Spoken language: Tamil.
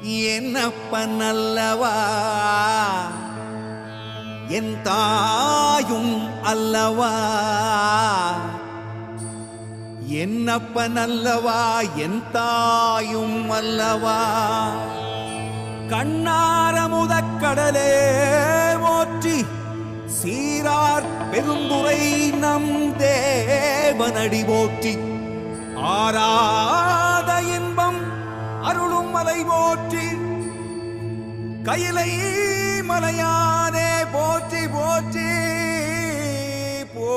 என்னப்பன் அல்லவா என் தாயும் அல்லவா என்னப்பன் அல்லவா என் தாயும் அல்லவா கண்ணார முதக்கடலே போற்றி சீரார் பெருந்துரை நம் தேவனடி போற்றி ஆராத இன்பம் அருளும் மலை போற்றி கையிலை மலையானே போற்றி போற்றி போ